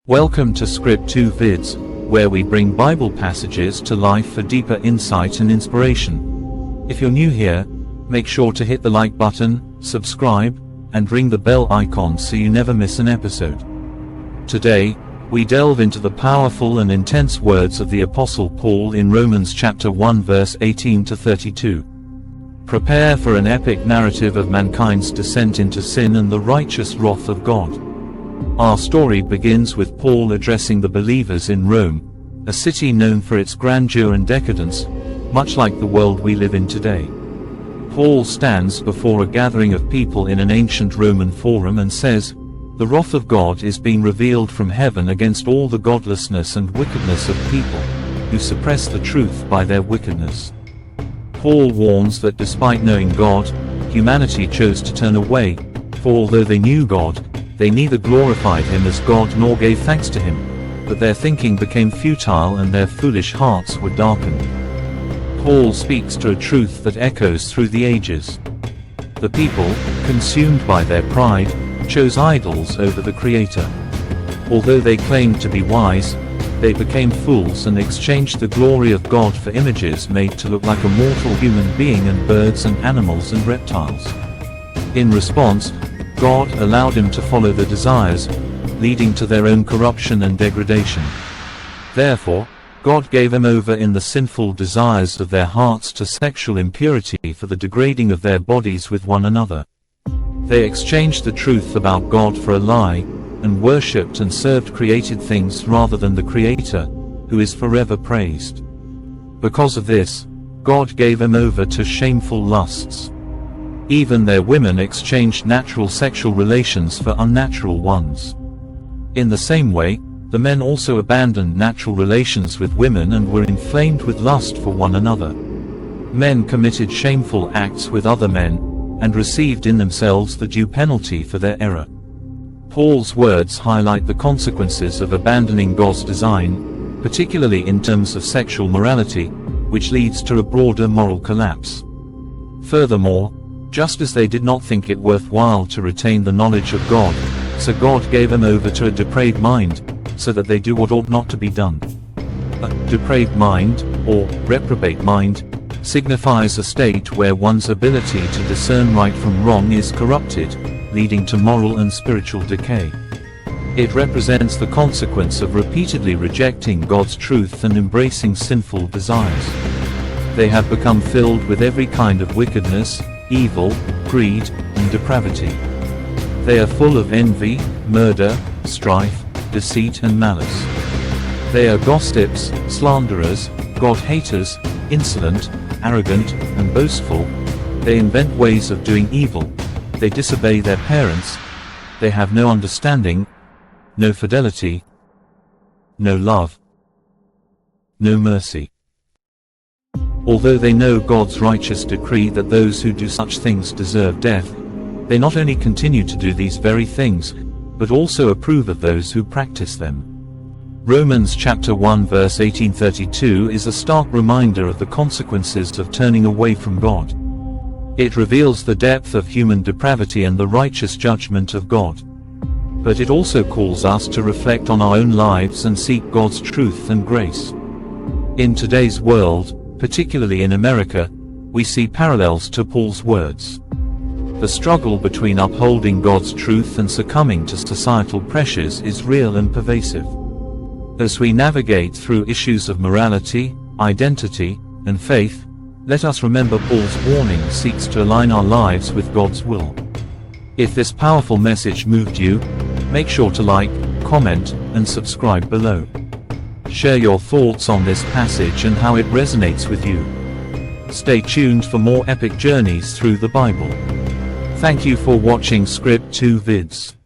Welcome to Script 2 Vids, where we bring Bible passages to life for deeper insight and inspiration. If you're new here, make sure to hit the like button, subscribe, and ring the bell icon so you never miss an episode. Today, we delve into the powerful and intense words of the Apostle Paul in Romans chapter 1 verse 18 to 32. Prepare for an epic narrative of mankind's descent into sin and the righteous wrath of God. Our story begins with Paul addressing the believers in Rome, a city known for its grandeur and decadence, much like the world we live in today. Paul stands before a gathering of people in an ancient Roman forum and says, "The wrath of God is being revealed from heaven against all the godlessness and wickedness of people, who suppress the truth by their wickedness." Paul warns that despite knowing God, humanity chose to turn away, for although they knew God, they neither glorified him as God nor gave thanks to him, but their thinking became futile and their foolish hearts were darkened. Paul speaks to a truth that echoes through the ages. The people, consumed by their pride, chose idols over the Creator. Although they claimed to be wise, they became fools and exchanged the glory of God for images made to look like a mortal human being and birds and animals and reptiles. In response, God allowed them to follow their desires, leading to their own corruption and degradation. Therefore, God gave them over in the sinful desires of their hearts to sexual impurity for the degrading of their bodies with one another. They exchanged the truth about God for a lie, and worshipped and served created things rather than the Creator, who is forever praised. Because of this, God gave them over to shameful lusts. Even their women exchanged natural sexual relations for unnatural ones. In the same way, the men also abandoned natural relations with women and were inflamed with lust for one another. Men committed shameful acts with other men, and received in themselves the due penalty for their error. Paul's words highlight the consequences of abandoning God's design, particularly in terms of sexual morality, which leads to a broader moral collapse. Furthermore, just as they did not think it worthwhile to retain the knowledge of God, so God gave them over to a depraved mind, so that they do what ought not to be done. A depraved mind, or reprobate mind, signifies a state where one's ability to discern right from wrong is corrupted, leading to moral and spiritual decay. It represents the consequence of repeatedly rejecting God's truth and embracing sinful desires. They have become filled with every kind of wickedness, evil, greed, and depravity. They are full of envy, murder, strife, deceit and malice. They are gossips, slanderers, God-haters, insolent, arrogant, and boastful. They invent ways of doing evil. They disobey their parents. They have no understanding, no fidelity, no love, no mercy. Although they know God's righteous decree that those who do such things deserve death, they not only continue to do these very things, but also approve of those who practice them. Romans chapter 1 verse 18-32 is a stark reminder of the consequences of turning away from God. It reveals the depth of human depravity and the righteous judgment of God. But it also calls us to reflect on our own lives and seek God's truth and grace. In today's world, particularly in America, we see parallels to Paul's words. The struggle between upholding God's truth and succumbing to societal pressures is real and pervasive. As we navigate through issues of morality, identity, and faith, let us remember Paul's warning seeks to align our lives with God's will. If this powerful message moved you, make sure to like, comment, and subscribe below. Share your thoughts on this passage and how it resonates with you. Stay tuned for more epic journeys through the Bible. Thank you for watching Script 2 Vids.